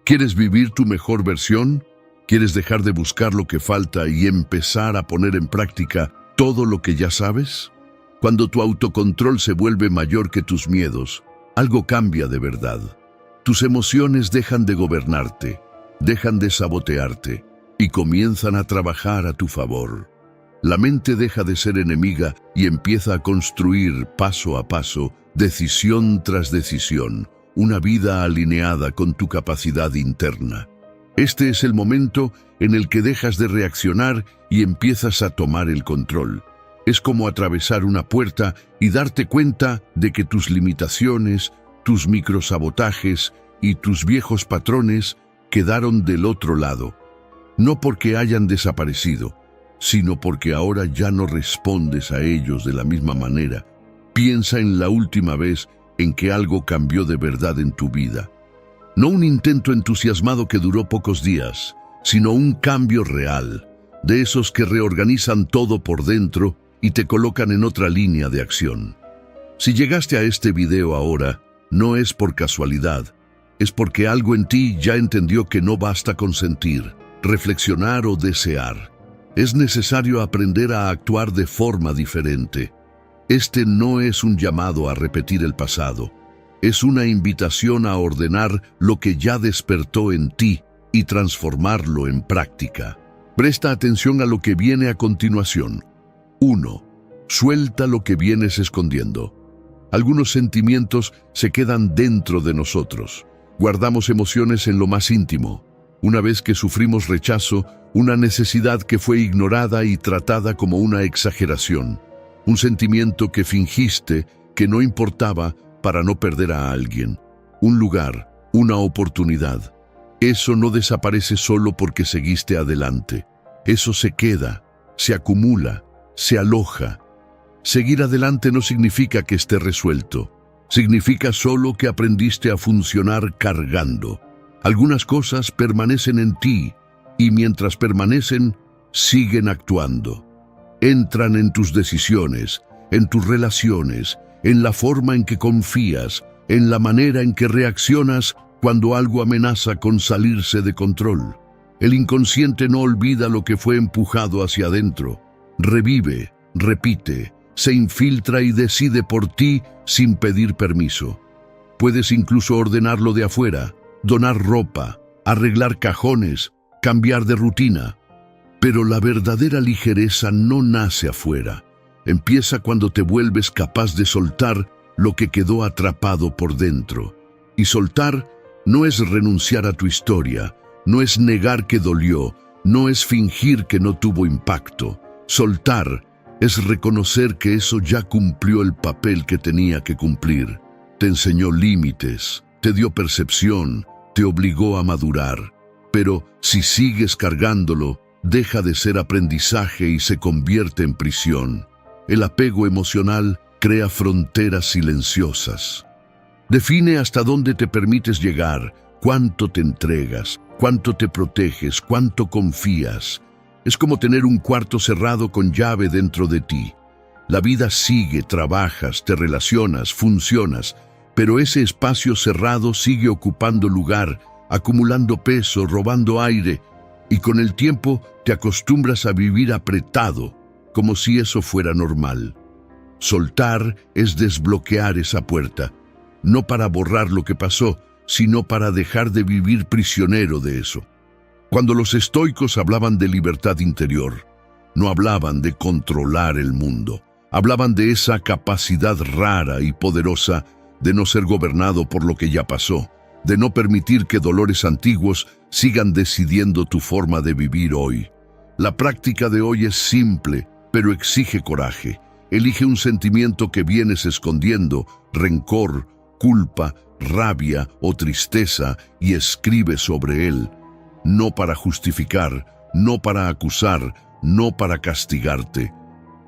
¿Quieres vivir tu mejor versión? ¿Quieres dejar de buscar lo que falta y empezar a poner en práctica todo lo que ya sabes? Cuando tu autocontrol se vuelve mayor que tus miedos, algo cambia de verdad. Tus emociones dejan de gobernarte, dejan de sabotearte y comienzan a trabajar a tu favor. La mente deja de ser enemiga y empieza a construir paso a paso, decisión tras decisión, una vida alineada con tu capacidad interna. Este es el momento en el que dejas de reaccionar y empiezas a tomar el control. Es como atravesar una puerta y darte cuenta de que tus limitaciones, tus microsabotajes y tus viejos patrones quedaron del otro lado. No porque hayan desaparecido, sino porque ahora ya no respondes a ellos de la misma manera. Piensa en la última vez en que algo cambió de verdad en tu vida. No un intento entusiasmado que duró pocos días, sino un cambio real, de esos que reorganizan todo por dentro y te colocan en otra línea de acción. Si llegaste a este video ahora, no es por casualidad, es porque algo en ti ya entendió que no basta con sentir, reflexionar o desear. Es necesario aprender a actuar de forma diferente. Este no es un llamado a repetir el pasado, es una invitación a ordenar lo que ya despertó en ti y transformarlo en práctica. Presta atención a lo que viene a continuación. 1. Suelta lo que vienes escondiendo. Algunos sentimientos se quedan dentro de nosotros. Guardamos emociones en lo más íntimo. Una vez que sufrimos rechazo, una necesidad que fue ignorada y tratada como una exageración. Un sentimiento que fingiste que no importaba para no perder a alguien. Un lugar, una oportunidad. Eso no desaparece solo porque seguiste adelante. Eso se queda, se acumula, se aloja. Seguir adelante no significa que esté resuelto. Significa solo que aprendiste a funcionar cargando. Algunas cosas permanecen en ti y mientras permanecen, siguen actuando. Entran en tus decisiones, en tus relaciones, en la forma en que confías, en la manera en que reaccionas cuando algo amenaza con salirse de control. El inconsciente no olvida lo que fue empujado hacia adentro. Revive, repite, se infiltra y decide por ti sin pedir permiso. Puedes incluso ordenarlo de afuera, donar ropa, arreglar cajones, cambiar de rutina. Pero la verdadera ligereza no nace afuera. Empieza cuando te vuelves capaz de soltar lo que quedó atrapado por dentro. Y soltar no es renunciar a tu historia, no es negar que dolió, no es fingir que no tuvo impacto. Soltar es reconocer que eso ya cumplió el papel que tenía que cumplir. Te enseñó límites, te dio percepción, te obligó a madurar. Pero si sigues cargándolo, deja de ser aprendizaje y se convierte en prisión. El apego emocional crea fronteras silenciosas. Define hasta dónde te permites llegar, cuánto te entregas, cuánto te proteges, cuánto confías. Es como tener un cuarto cerrado con llave dentro de ti. La vida sigue, trabajas, te relacionas, funcionas, pero ese espacio cerrado sigue ocupando lugar, acumulando peso, robando aire, y con el tiempo te acostumbras a vivir apretado, como si eso fuera normal. Soltar es desbloquear esa puerta, no para borrar lo que pasó, sino para dejar de vivir prisionero de eso. Cuando los estoicos hablaban de libertad interior, no hablaban de controlar el mundo, hablaban de esa capacidad rara y poderosa de no ser gobernado por lo que ya pasó, de no permitir que dolores antiguos sigan decidiendo tu forma de vivir hoy. La práctica de hoy es simple, pero exige coraje. Elige un sentimiento que vienes escondiendo, rencor, culpa, rabia o tristeza, y escribe sobre él. No para justificar, no para acusar, no para castigarte.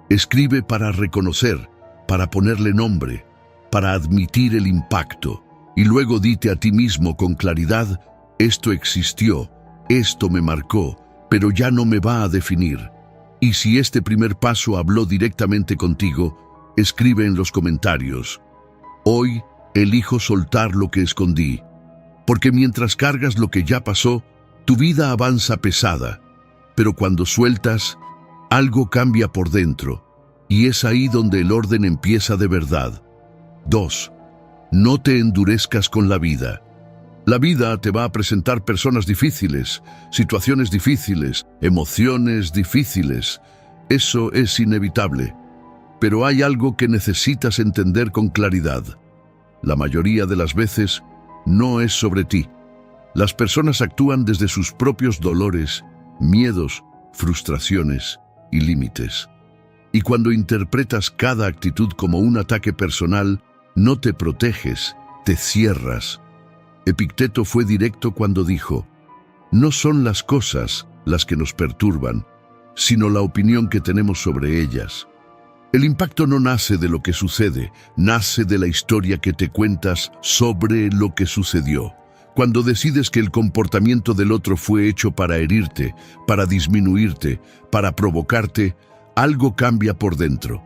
Escribe para reconocer, para ponerle nombre, para admitir el impacto. Y luego dite a ti mismo con claridad: esto existió, esto me marcó, pero ya no me va a definir. Y si este primer paso habló directamente contigo, escribe en los comentarios: hoy elijo soltar lo que escondí. Porque mientras cargas lo que ya pasó, tu vida avanza pesada. Pero cuando sueltas, algo cambia por dentro. Y es ahí donde el orden empieza de verdad. 2. No te endurezcas con la vida. La vida te va a presentar personas difíciles, situaciones difíciles, emociones difíciles. Eso es inevitable. Pero hay algo que necesitas entender con claridad. La mayoría de las veces no es sobre ti. Las personas actúan desde sus propios dolores, miedos, frustraciones y límites. Y cuando interpretas cada actitud como un ataque personal, no te proteges, te cierras. Epicteto fue directo cuando dijo: no son las cosas las que nos perturban, sino la opinión que tenemos sobre ellas. El impacto no nace de lo que sucede, nace de la historia que te cuentas sobre lo que sucedió. Cuando decides que el comportamiento del otro fue hecho para herirte, para disminuirte, para provocarte, algo cambia por dentro.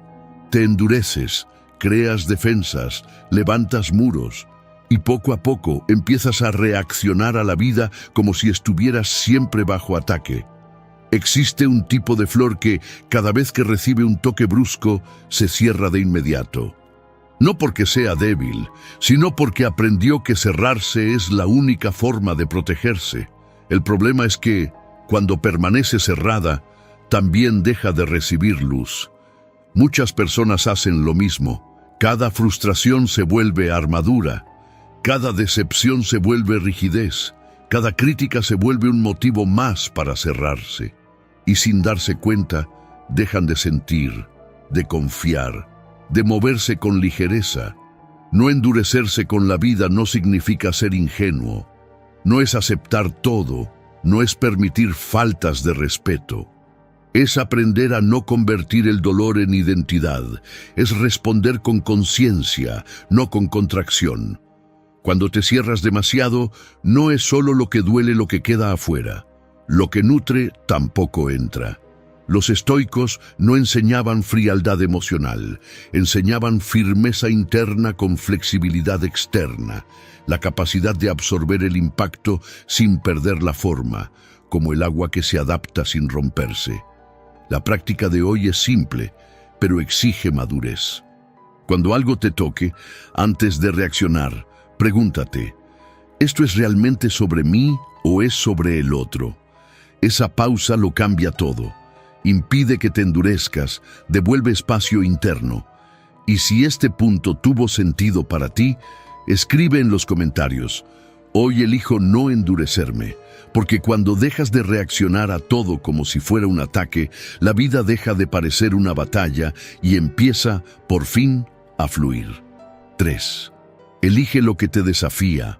Te endureces, creas defensas, levantas muros, y poco a poco empiezas a reaccionar a la vida como si estuvieras siempre bajo ataque. Existe un tipo de flor que, cada vez que recibe un toque brusco, se cierra de inmediato. No porque sea débil, sino porque aprendió que cerrarse es la única forma de protegerse. El problema es que, cuando permanece cerrada, también deja de recibir luz. Muchas personas hacen lo mismo. Cada frustración se vuelve armadura. Cada decepción se vuelve rigidez. Cada crítica se vuelve un motivo más para cerrarse. Y sin darse cuenta, dejan de sentir, de confiar, de moverse con ligereza. No endurecerse con la vida no significa ser ingenuo. No es aceptar todo, no es permitir faltas de respeto. Es aprender a no convertir el dolor en identidad. Es responder con conciencia, no con contracción. Cuando te cierras demasiado, no es solo lo que duele lo que queda afuera. Lo que nutre tampoco entra. Los estoicos no enseñaban frialdad emocional, enseñaban firmeza interna con flexibilidad externa, la capacidad de absorber el impacto sin perder la forma, como el agua que se adapta sin romperse. La práctica de hoy es simple, pero exige madurez. Cuando algo te toque, antes de reaccionar, pregúntate: ¿esto es realmente sobre mí o es sobre el otro? Esa pausa lo cambia todo. Impide que te endurezcas, devuelve espacio interno. Y si este punto tuvo sentido para ti, escribe en los comentarios: hoy elijo no endurecerme, porque cuando dejas de reaccionar a todo como si fuera un ataque, la vida deja de parecer una batalla y empieza, por fin, a fluir. 3. Elige lo que te desafía.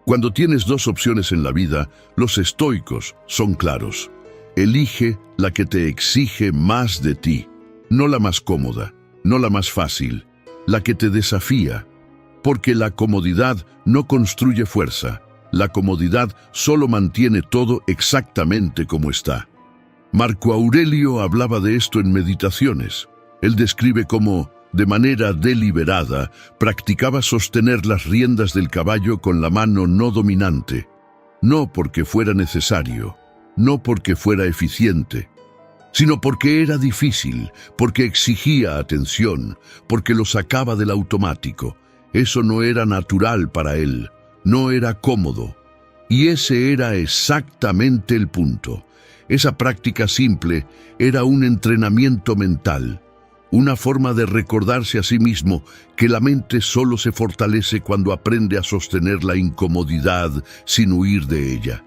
Cuando tienes dos opciones en la vida, los estoicos son claros. Elige la que te exige más de ti, no la más cómoda, no la más fácil, la que te desafía. Porque la comodidad no construye fuerza, la comodidad solo mantiene todo exactamente como está. Marco Aurelio hablaba de esto en Meditaciones. Él describe cómo, de manera deliberada, practicaba sostener las riendas del caballo con la mano no dominante, no porque fuera necesario, no porque fuera eficiente, sino porque era difícil, porque exigía atención, porque lo sacaba del automático. Eso no era natural para él, no era cómodo. Y ese era exactamente el punto. Esa práctica simple era un entrenamiento mental, una forma de recordarse a sí mismo que la mente solo se fortalece cuando aprende a sostener la incomodidad sin huir de ella.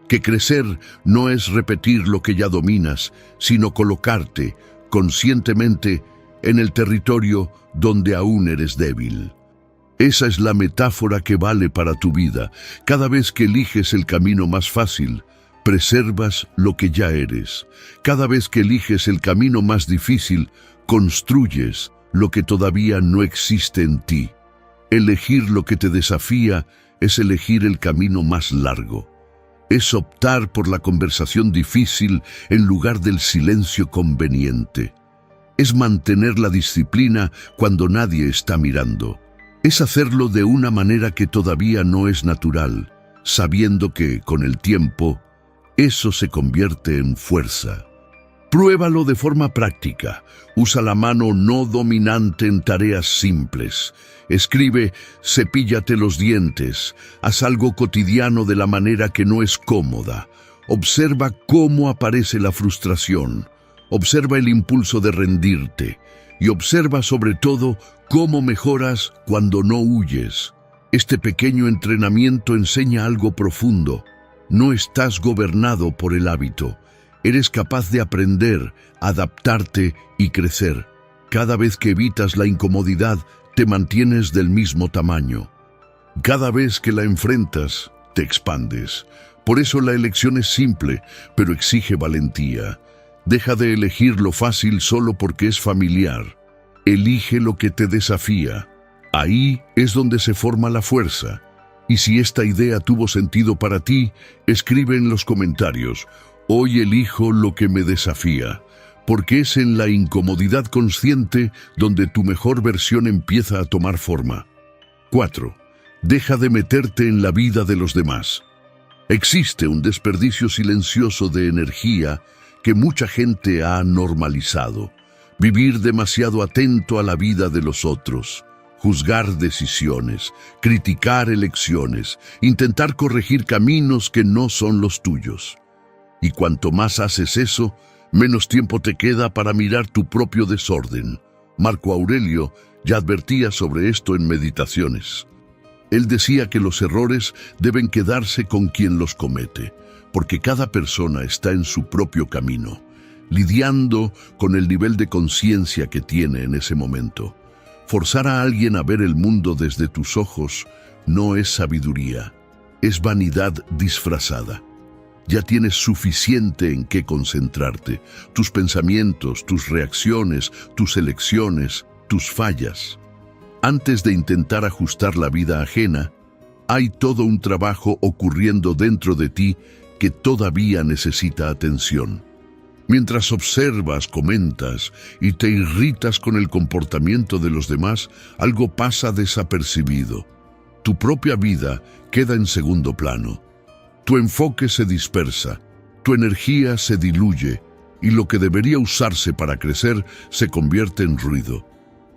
Que crecer no es repetir lo que ya dominas, sino colocarte conscientemente en el territorio donde aún eres débil. Esa es la metáfora que vale para tu vida. Cada vez que eliges el camino más fácil, preservas lo que ya eres. Cada vez que eliges el camino más difícil, construyes lo que todavía no existe en ti. Elegir lo que te desafía es elegir el camino más largo. Es optar por la conversación difícil en lugar del silencio conveniente. Es mantener la disciplina cuando nadie está mirando. Es hacerlo de una manera que todavía no es natural, sabiendo que, con el tiempo, eso se convierte en fuerza. Pruébalo de forma práctica. Usa la mano no dominante en tareas simples. Escribe, cepíllate los dientes. Haz algo cotidiano de la manera que no es cómoda. Observa cómo aparece la frustración. Observa el impulso de rendirte. Y observa sobre todo cómo mejoras cuando no huyes. Este pequeño entrenamiento enseña algo profundo. No estás gobernado por el hábito. Eres capaz de aprender, adaptarte y crecer. Cada vez que evitas la incomodidad, te mantienes del mismo tamaño. Cada vez que la enfrentas, te expandes. Por eso la elección es simple, pero exige valentía. Deja de elegir lo fácil solo porque es familiar. Elige lo que te desafía. Ahí es donde se forma la fuerza. Y si esta idea tuvo sentido para ti, escribe en los comentarios: hoy elijo lo que me desafía, porque es en la incomodidad consciente donde tu mejor versión empieza a tomar forma. 4. Deja de meterte en la vida de los demás. Existe un desperdicio silencioso de energía que mucha gente ha normalizado. Vivir demasiado atento a la vida de los otros. Juzgar decisiones, criticar elecciones, intentar corregir caminos que no son los tuyos. Y cuanto más haces eso, menos tiempo te queda para mirar tu propio desorden. Marco Aurelio ya advertía sobre esto en Meditaciones. Él decía que los errores deben quedarse con quien los comete, porque cada persona está en su propio camino, lidiando con el nivel de conciencia que tiene en ese momento. Forzar a alguien a ver el mundo desde tus ojos no es sabiduría, es vanidad disfrazada. Ya tienes suficiente en qué concentrarte, tus pensamientos, tus reacciones, tus elecciones, tus fallas. Antes de intentar ajustar la vida ajena, hay todo un trabajo ocurriendo dentro de ti que todavía necesita atención. Mientras observas, comentas y te irritas con el comportamiento de los demás, algo pasa desapercibido. Tu propia vida queda en segundo plano. Tu enfoque se dispersa, tu energía se diluye y lo que debería usarse para crecer se convierte en ruido.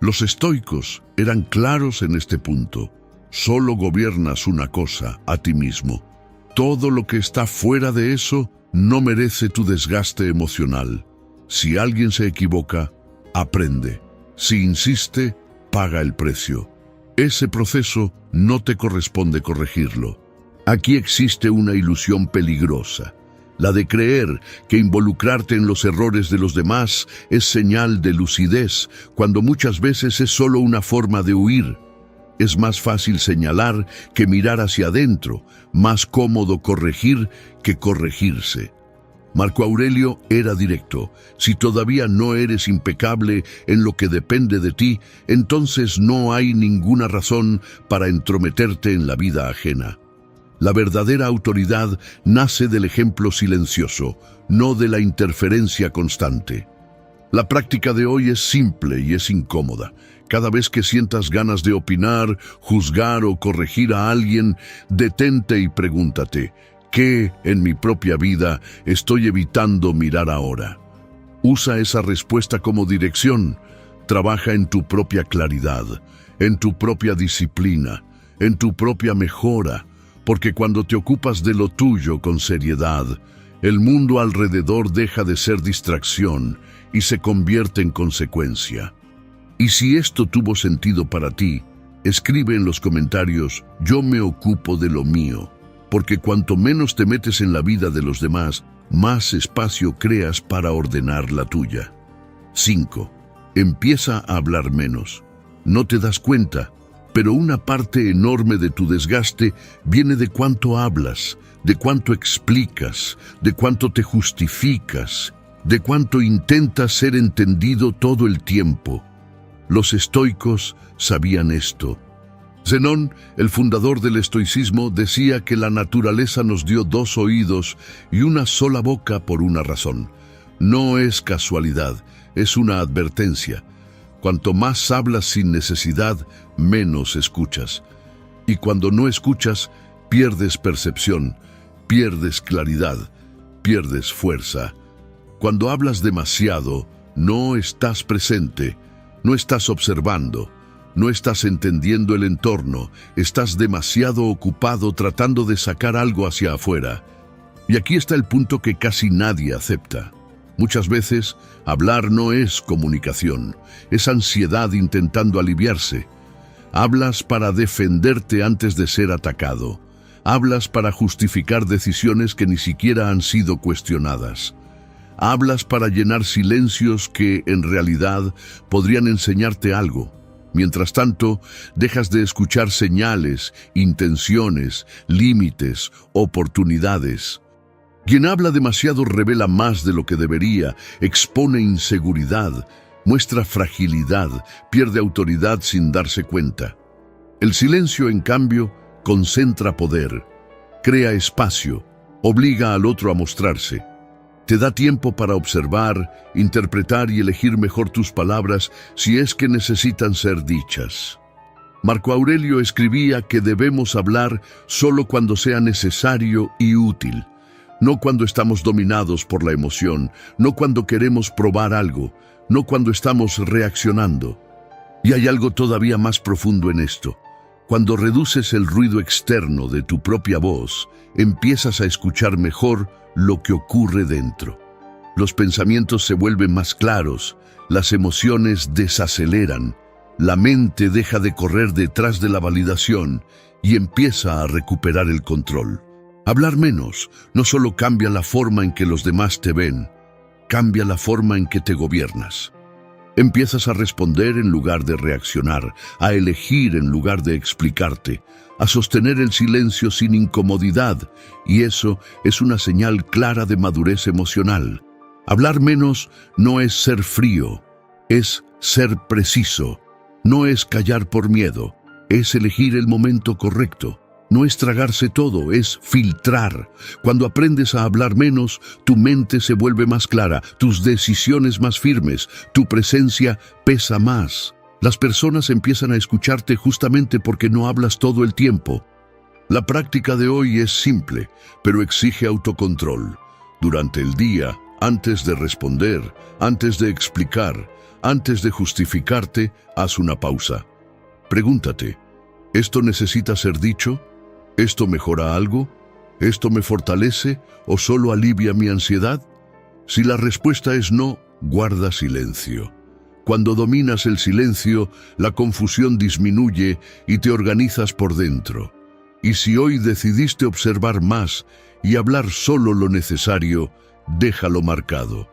Los estoicos eran claros en este punto. Solo gobiernas una cosa, a ti mismo. Todo lo que está fuera de eso no merece tu desgaste emocional. Si alguien se equivoca, aprende. Si insiste, paga el precio. Ese proceso no te corresponde corregirlo. Aquí existe una ilusión peligrosa, la de creer que involucrarte en los errores de los demás es señal de lucidez, cuando muchas veces es solo una forma de huir. Es más fácil señalar que mirar hacia adentro, más cómodo corregir que corregirse. Marco Aurelio era directo. Si todavía no eres impecable en lo que depende de ti, entonces no hay ninguna razón para entrometerte en la vida ajena. La verdadera autoridad nace del ejemplo silencioso, no de la interferencia constante. La práctica de hoy es simple y es incómoda. Cada vez que sientas ganas de opinar, juzgar o corregir a alguien, detente y pregúntate: ¿qué en mi propia vida estoy evitando mirar ahora? Usa esa respuesta como dirección. Trabaja en tu propia claridad, en tu propia disciplina, en tu propia mejora, porque cuando te ocupas de lo tuyo con seriedad, el mundo alrededor deja de ser distracción y se convierte en consecuencia. Y si esto tuvo sentido para ti, escribe en los comentarios: yo me ocupo de lo mío, porque cuanto menos te metes en la vida de los demás, más espacio creas para ordenar la tuya. 5. Empieza a hablar menos. No te das cuenta, pero una parte enorme de tu desgaste viene de cuánto hablas, de cuánto explicas, de cuánto te justificas, de cuánto intentas ser entendido todo el tiempo. Los estoicos sabían esto. Zenón, el fundador del estoicismo, decía que la naturaleza nos dio 2 oídos y una sola boca por una razón. No es casualidad, es una advertencia. Cuanto más hablas sin necesidad, menos escuchas. Y cuando no escuchas, pierdes percepción, pierdes claridad, pierdes fuerza. Cuando hablas demasiado, no estás presente, no estás observando, no estás entendiendo el entorno, estás demasiado ocupado tratando de sacar algo hacia afuera. Y aquí está el punto que casi nadie acepta. Muchas veces, hablar no es comunicación, es ansiedad intentando aliviarse. Hablas para defenderte antes de ser atacado. Hablas para justificar decisiones que ni siquiera han sido cuestionadas. Hablas para llenar silencios que, en realidad, podrían enseñarte algo. Mientras tanto, dejas de escuchar señales, intenciones, límites, oportunidades. Quien habla demasiado revela más de lo que debería, expone inseguridad, muestra fragilidad, pierde autoridad sin darse cuenta. El silencio, en cambio, concentra poder, crea espacio, obliga al otro a mostrarse. Te da tiempo para observar, interpretar y elegir mejor tus palabras si es que necesitan ser dichas. Marco Aurelio escribía que debemos hablar solo cuando sea necesario y útil. No cuando estamos dominados por la emoción, no cuando queremos probar algo, no cuando estamos reaccionando. Y hay algo todavía más profundo en esto. Cuando reduces el ruido externo de tu propia voz, empiezas a escuchar mejor lo que ocurre dentro. Los pensamientos se vuelven más claros, las emociones desaceleran, la mente deja de correr detrás de la validación y empieza a recuperar el control. Hablar menos no solo cambia la forma en que los demás te ven, cambia la forma en que te gobiernas. Empiezas a responder en lugar de reaccionar, a elegir en lugar de explicarte, a sostener el silencio sin incomodidad, y eso es una señal clara de madurez emocional. Hablar menos no es ser frío, es ser preciso, no es callar por miedo, es elegir el momento correcto. No es tragarse todo, es filtrar. Cuando aprendes a hablar menos, tu mente se vuelve más clara, tus decisiones más firmes, tu presencia pesa más. Las personas empiezan a escucharte justamente porque no hablas todo el tiempo. La práctica de hoy es simple, pero exige autocontrol. Durante el día, antes de responder, antes de explicar, antes de justificarte, haz una pausa. Pregúntate, ¿esto necesita ser dicho? ¿Esto mejora algo? ¿Esto me fortalece o solo alivia mi ansiedad? Si la respuesta es no, guarda silencio. Cuando dominas el silencio, la confusión disminuye y te organizas por dentro. Y si hoy decidiste observar más y hablar solo lo necesario, déjalo marcado.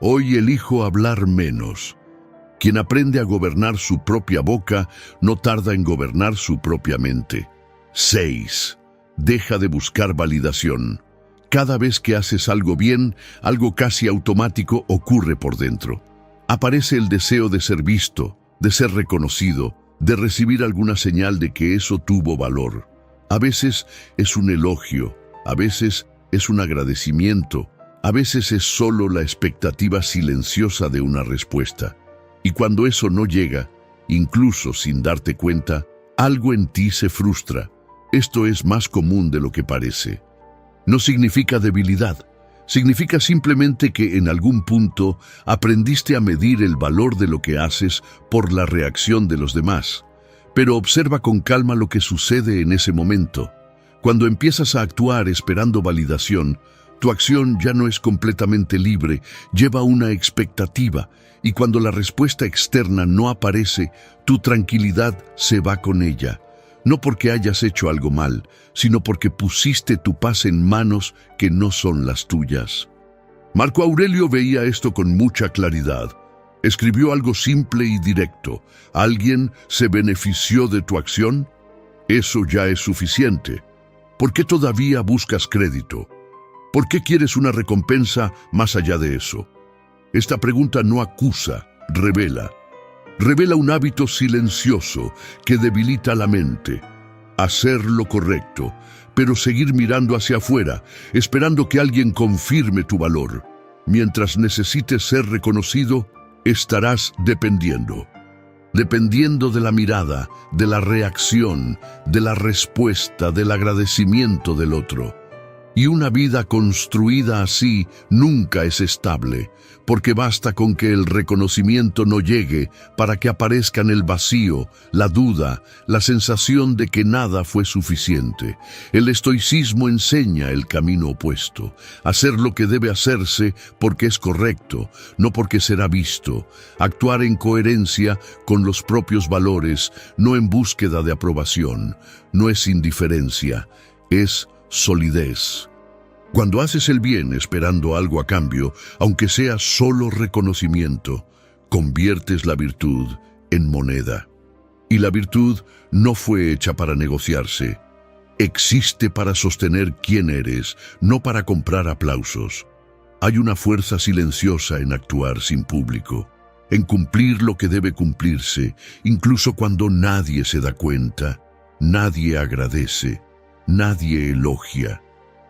Hoy elijo hablar menos. Quien aprende a gobernar su propia boca no tarda en gobernar su propia mente. 6. Deja de buscar validación. Cada vez que haces algo bien, algo casi automático ocurre por dentro. Aparece el deseo de ser visto, de ser reconocido, de recibir alguna señal de que eso tuvo valor. A veces es un elogio, a veces es un agradecimiento, a veces es solo la expectativa silenciosa de una respuesta. Y cuando eso no llega, incluso sin darte cuenta, algo en ti se frustra. Esto es más común de lo que parece. No significa debilidad, significa simplemente que en algún punto aprendiste a medir el valor de lo que haces por la reacción de los demás. Pero observa con calma lo que sucede en ese momento. Cuando empiezas a actuar esperando validación, tu acción ya no es completamente libre, lleva una expectativa, y cuando la respuesta externa no aparece, tu tranquilidad se va con ella. No porque hayas hecho algo mal, sino porque pusiste tu paz en manos que no son las tuyas. Marco Aurelio veía esto con mucha claridad. Escribió algo simple y directo. ¿Alguien se benefició de tu acción? Eso ya es suficiente. ¿Por qué todavía buscas crédito? ¿Por qué quieres una recompensa más allá de eso? Esta pregunta no acusa, revela. Revela un hábito silencioso que debilita la mente. Hacer lo correcto, pero seguir mirando hacia afuera, esperando que alguien confirme tu valor. Mientras necesites ser reconocido, estarás dependiendo. dependiendo de la mirada, de la reacción, de la respuesta, del agradecimiento del otro. Y una vida construida así nunca es estable, porque basta con que el reconocimiento no llegue para que aparezcan el vacío, la duda, la sensación de que nada fue suficiente. El estoicismo enseña el camino opuesto, hacer lo que debe hacerse porque es correcto, no porque será visto, actuar en coherencia con los propios valores, no en búsqueda de aprobación. No es indiferencia, es solidez. Cuando haces el bien esperando algo a cambio, aunque sea solo reconocimiento, conviertes la virtud en moneda. Y la virtud no fue hecha para negociarse. Existe para sostener quién eres, no para comprar aplausos. Hay una fuerza silenciosa en actuar sin público, en cumplir lo que debe cumplirse, incluso cuando nadie se da cuenta, nadie agradece, nadie elogia.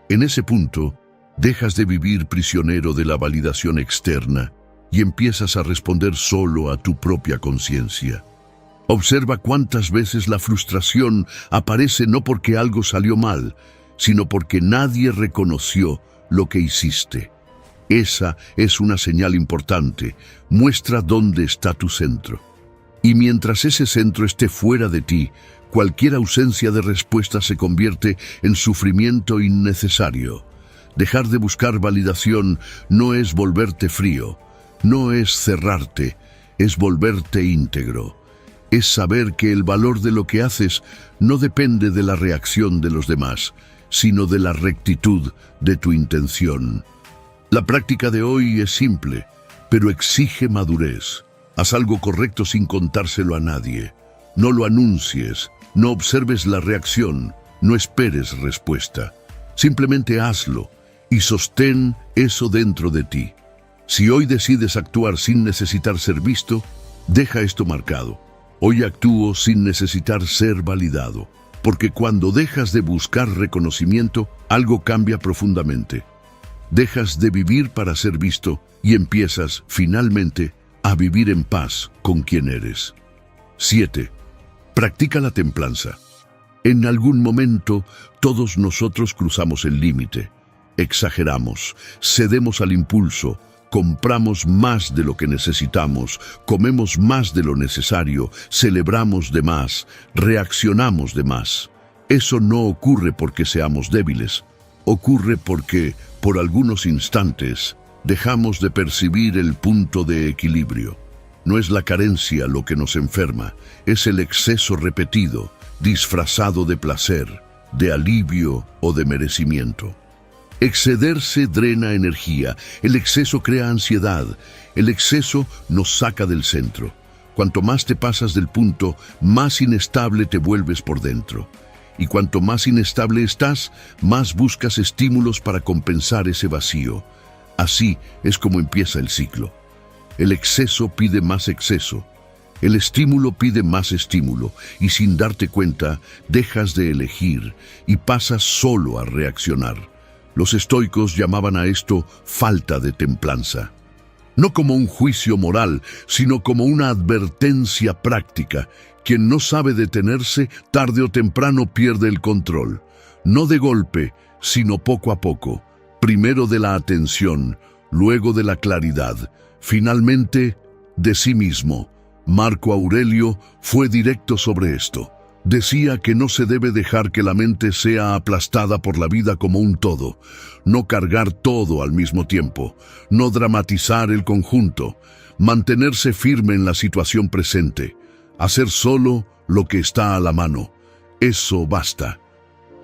En ese punto, dejas de vivir prisionero de la validación externa y empiezas a responder solo a tu propia conciencia. Observa cuántas veces la frustración aparece no porque algo salió mal, sino porque nadie reconoció lo que hiciste. Esa es una señal importante, muestra dónde está tu centro. Y mientras ese centro esté fuera de ti, cualquier ausencia de respuesta se convierte en sufrimiento innecesario. Dejar de buscar validación no es volverte frío, no es cerrarte, es volverte íntegro. Es saber que el valor de lo que haces no depende de la reacción de los demás, sino de la rectitud de tu intención. La práctica de hoy es simple, pero exige madurez. Haz algo correcto sin contárselo a nadie. No lo anuncies, no observes la reacción, no esperes respuesta. Simplemente hazlo y sostén eso dentro de ti. Si hoy decides actuar sin necesitar ser visto, deja esto marcado. Hoy actúo sin necesitar ser validado, porque cuando dejas de buscar reconocimiento, algo cambia profundamente. Dejas de vivir para ser visto y empiezas, finalmente, a vivir en paz con quien eres. 7. Practica la templanza. En algún momento, todos nosotros cruzamos el límite. Exageramos, cedemos al impulso, compramos más de lo que necesitamos, comemos más de lo necesario, celebramos de más, reaccionamos de más. Eso no ocurre porque seamos débiles. Ocurre porque, por algunos instantes, dejamos de percibir el punto de equilibrio. No es la carencia lo que nos enferma, es el exceso repetido, disfrazado de placer, de alivio o de merecimiento. Excederse drena energía, el exceso crea ansiedad, el exceso nos saca del centro. Cuanto más te pasas del punto, más inestable te vuelves por dentro. Y cuanto más inestable estás, más buscas estímulos para compensar ese vacío. Así es como empieza el ciclo. El exceso pide más exceso. El estímulo pide más estímulo, y sin darte cuenta, dejas de elegir y pasas solo a reaccionar. Los estoicos llamaban a esto falta de templanza. No como un juicio moral, sino como una advertencia práctica. Quien no sabe detenerse, tarde o temprano pierde el control. No de golpe, sino poco a poco. Primero de la atención, luego de la claridad, finalmente de sí mismo. Marco Aurelio fue directo sobre esto. Decía que no se debe dejar que la mente sea aplastada por la vida como un todo, no cargar todo al mismo tiempo, no dramatizar el conjunto, mantenerse firme en la situación presente, hacer solo lo que está a la mano. Eso basta.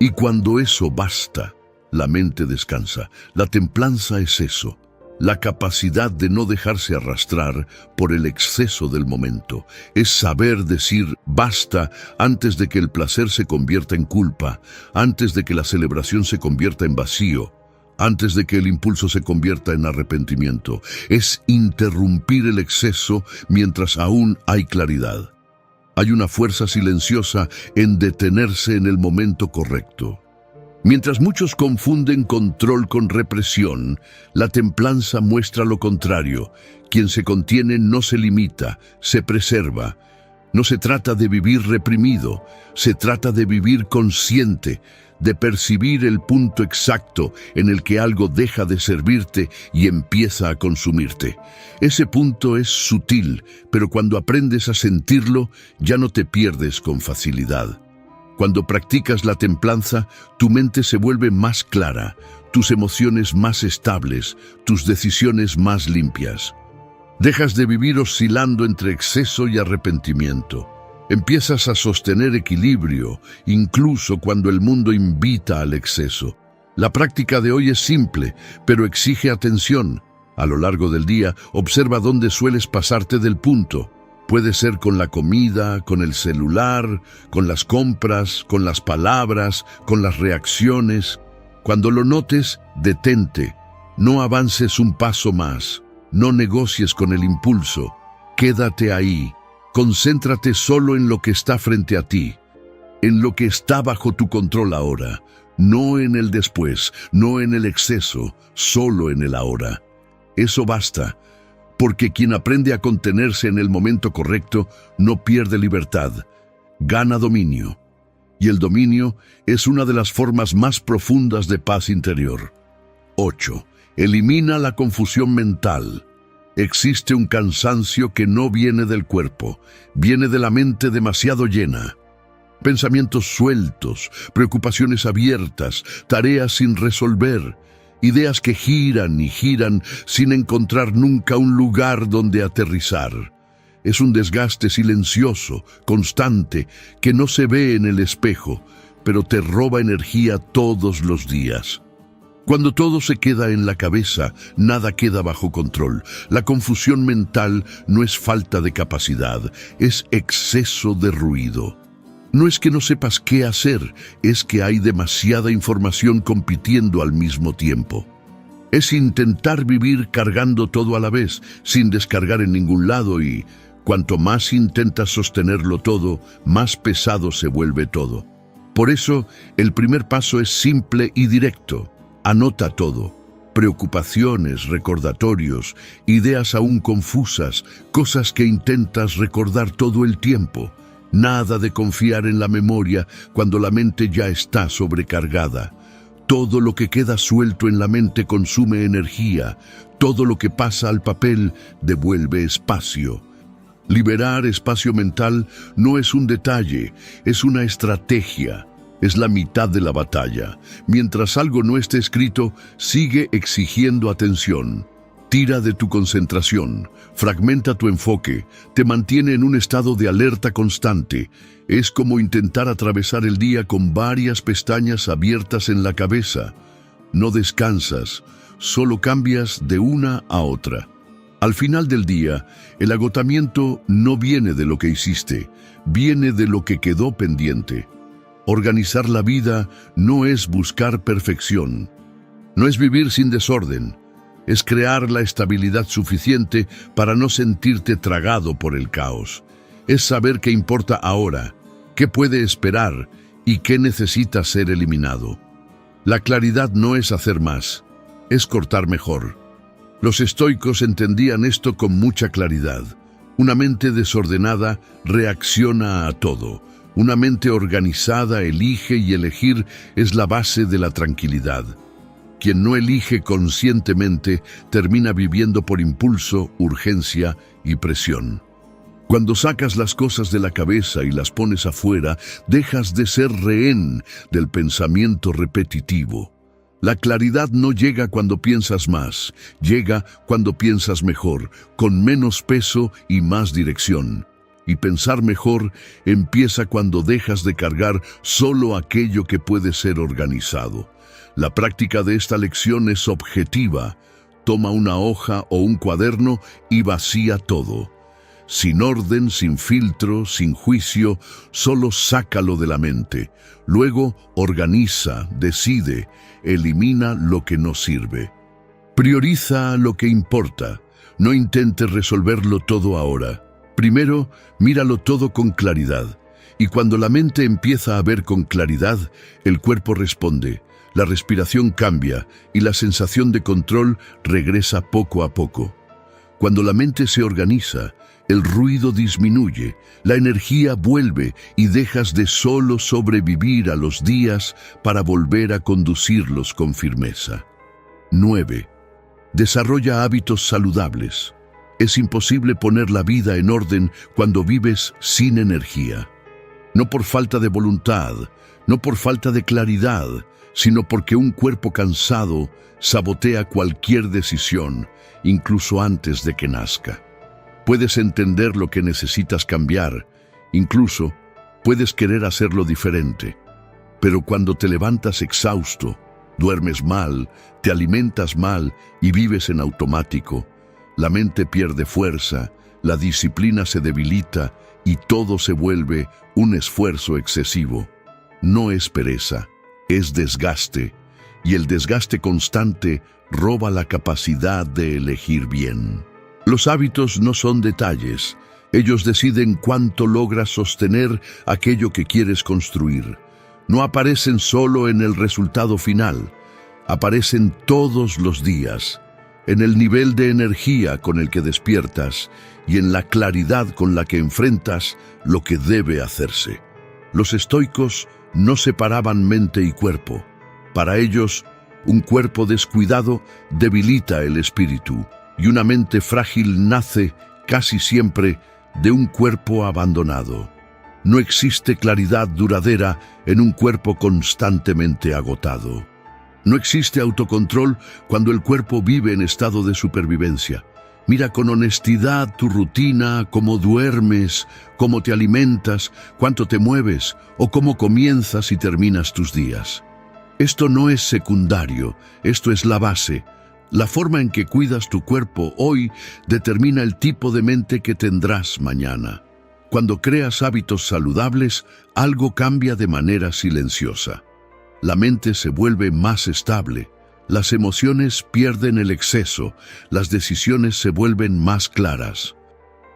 Y cuando eso basta, la mente descansa. La templanza es eso. La capacidad de no dejarse arrastrar por el exceso del momento. Es saber decir basta antes de que el placer se convierta en culpa, antes de que la celebración se convierta en vacío, antes de que el impulso se convierta en arrepentimiento. Es interrumpir el exceso mientras aún hay claridad. Hay una fuerza silenciosa en detenerse en el momento correcto. Mientras muchos confunden control con represión, la templanza muestra lo contrario. Quien se contiene no se limita, se preserva. No se trata de vivir reprimido, se trata de vivir consciente, de percibir el punto exacto en el que algo deja de servirte y empieza a consumirte. Ese punto es sutil, pero cuando aprendes a sentirlo, ya no te pierdes con facilidad. Cuando practicas la templanza, tu mente se vuelve más clara, tus emociones más estables, tus decisiones más limpias. Dejas de vivir oscilando entre exceso y arrepentimiento. Empiezas a sostener equilibrio, incluso cuando el mundo invita al exceso. La práctica de hoy es simple, pero exige atención. A lo largo del día, observa dónde sueles pasarte del punto. Puede ser con la comida, con el celular, con las compras, con las palabras, con las reacciones. Cuando lo notes, detente. No avances un paso más. No negocies con el impulso. Quédate ahí. Concéntrate solo en lo que está frente a ti, en lo que está bajo tu control ahora, no en el después, no en el exceso, solo en el ahora. Eso basta, porque quien aprende a contenerse en el momento correcto no pierde libertad, gana dominio. Y el dominio es una de las formas más profundas de paz interior. 8. Elimina la confusión mental. Existe un cansancio que no viene del cuerpo, viene de la mente demasiado llena. Pensamientos sueltos, preocupaciones abiertas, tareas sin resolver, ideas que giran y giran sin encontrar nunca un lugar donde aterrizar. Es un desgaste silencioso, constante, que no se ve en el espejo, pero te roba energía todos los días. Cuando todo se queda en la cabeza, nada queda bajo control. La confusión mental no es falta de capacidad, es exceso de ruido. No es que no sepas qué hacer, es que hay demasiada información compitiendo al mismo tiempo. Es intentar vivir cargando todo a la vez, sin descargar en ningún lado y, cuanto más intentas sostenerlo todo, más pesado se vuelve todo. Por eso, el primer paso es simple y directo. Anota todo, preocupaciones, recordatorios, ideas aún confusas, cosas que intentas recordar todo el tiempo. Nada de confiar en la memoria cuando la mente ya está sobrecargada. Todo lo que queda suelto en la mente consume energía, todo lo que pasa al papel devuelve espacio. Liberar espacio mental no es un detalle, es una estrategia. Es la mitad de la batalla. Mientras algo no esté escrito, sigue exigiendo atención. Tira de tu concentración, fragmenta tu enfoque, te mantiene en un estado de alerta constante. Es como intentar atravesar el día con varias pestañas abiertas en la cabeza. No descansas, solo cambias de una a otra. Al final del día, el agotamiento no viene de lo que hiciste, viene de lo que quedó pendiente. Organizar la vida no es buscar perfección, no es vivir sin desorden, es crear la estabilidad suficiente para no sentirte tragado por el caos. Es saber qué importa ahora, qué puede esperar y qué necesita ser eliminado. La claridad no es hacer más, es cortar mejor. Los estoicos entendían esto con mucha claridad. Una mente desordenada reacciona a todo. Una mente organizada elige y elegir es la base de la tranquilidad. Quien no elige conscientemente termina viviendo por impulso, urgencia y presión. Cuando sacas las cosas de la cabeza y las pones afuera, dejas de ser rehén del pensamiento repetitivo. La claridad no llega cuando piensas más, llega cuando piensas mejor, con menos peso y más dirección. Y pensar mejor empieza cuando dejas de cargar solo aquello que puede ser organizado. La práctica de esta lección es objetiva. Toma una hoja o un cuaderno y vacía todo. Sin orden, sin filtro, sin juicio, solo sácalo de la mente. Luego organiza, decide, elimina lo que no sirve. Prioriza lo que importa. No intentes resolverlo todo ahora. Primero, míralo todo con claridad. Y cuando la mente empieza a ver con claridad, el cuerpo responde, la respiración cambia y la sensación de control regresa poco a poco. Cuando la mente se organiza, el ruido disminuye, la energía vuelve y dejas de solo sobrevivir a los días para volver a conducirlos con firmeza. 9. Desarrolla hábitos saludables. Es imposible poner la vida en orden cuando vives sin energía. No por falta de voluntad, no por falta de claridad, sino porque un cuerpo cansado sabotea cualquier decisión, incluso antes de que nazca. Puedes entender lo que necesitas cambiar, incluso puedes querer hacerlo diferente. Pero cuando te levantas exhausto, duermes mal, te alimentas mal y vives en automático, la mente pierde fuerza, la disciplina se debilita y todo se vuelve un esfuerzo excesivo. No es pereza, es desgaste, y el desgaste constante roba la capacidad de elegir bien. Los hábitos no son detalles, ellos deciden cuánto logras sostener aquello que quieres construir. No aparecen solo en el resultado final, aparecen todos los días, en el nivel de energía con el que despiertas y en la claridad con la que enfrentas lo que debe hacerse. Los estoicos no separaban mente y cuerpo. Para ellos, un cuerpo descuidado debilita el espíritu y una mente frágil nace casi siempre de un cuerpo abandonado. No existe claridad duradera en un cuerpo constantemente agotado. No existe autocontrol cuando el cuerpo vive en estado de supervivencia. Mira con honestidad tu rutina, cómo duermes, cómo te alimentas, cuánto te mueves o cómo comienzas y terminas tus días. Esto no es secundario, esto es la base. La forma en que cuidas tu cuerpo hoy determina el tipo de mente que tendrás mañana. Cuando creas hábitos saludables, algo cambia de manera silenciosa. La mente se vuelve más estable, las emociones pierden el exceso, las decisiones se vuelven más claras.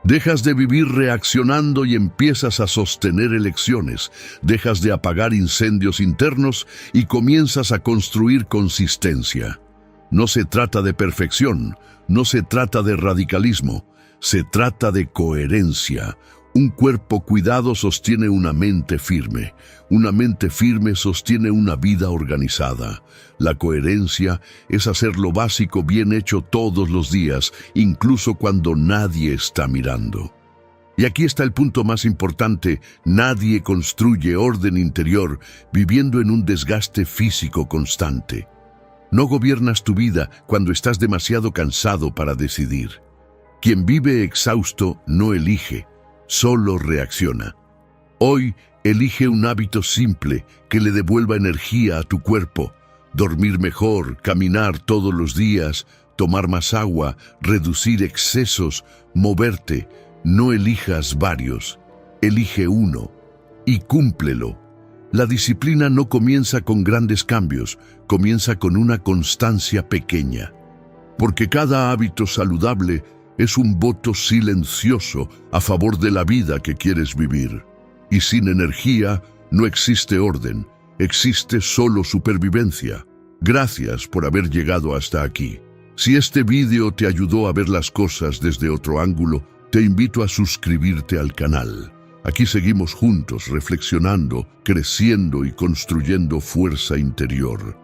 Dejas de vivir reaccionando y empiezas a sostener elecciones, dejas de apagar incendios internos y comienzas a construir consistencia. No se trata de perfección, no se trata de radicalismo, se trata de coherencia. Un cuerpo cuidado sostiene una mente firme sostiene una vida organizada. La coherencia es hacer lo básico bien hecho todos los días, incluso cuando nadie está mirando. Y aquí está el punto más importante: nadie construye orden interior viviendo en un desgaste físico constante. No gobiernas tu vida cuando estás demasiado cansado para decidir. Quien vive exhausto no elige, solo reacciona. Hoy elige un hábito simple que le devuelva energía a tu cuerpo. Dormir mejor, caminar todos los días, tomar más agua, reducir excesos, moverte. No elijas varios, elige uno y cúmplelo. La disciplina no comienza con grandes cambios, comienza con una constancia pequeña. Porque cada hábito saludable es un voto silencioso a favor de la vida que quieres vivir. Y sin energía no existe orden, existe solo supervivencia. Gracias por haber llegado hasta aquí. Si este vídeo te ayudó a ver las cosas desde otro ángulo, te invito a suscribirte al canal. Aquí seguimos juntos reflexionando, creciendo y construyendo fuerza interior.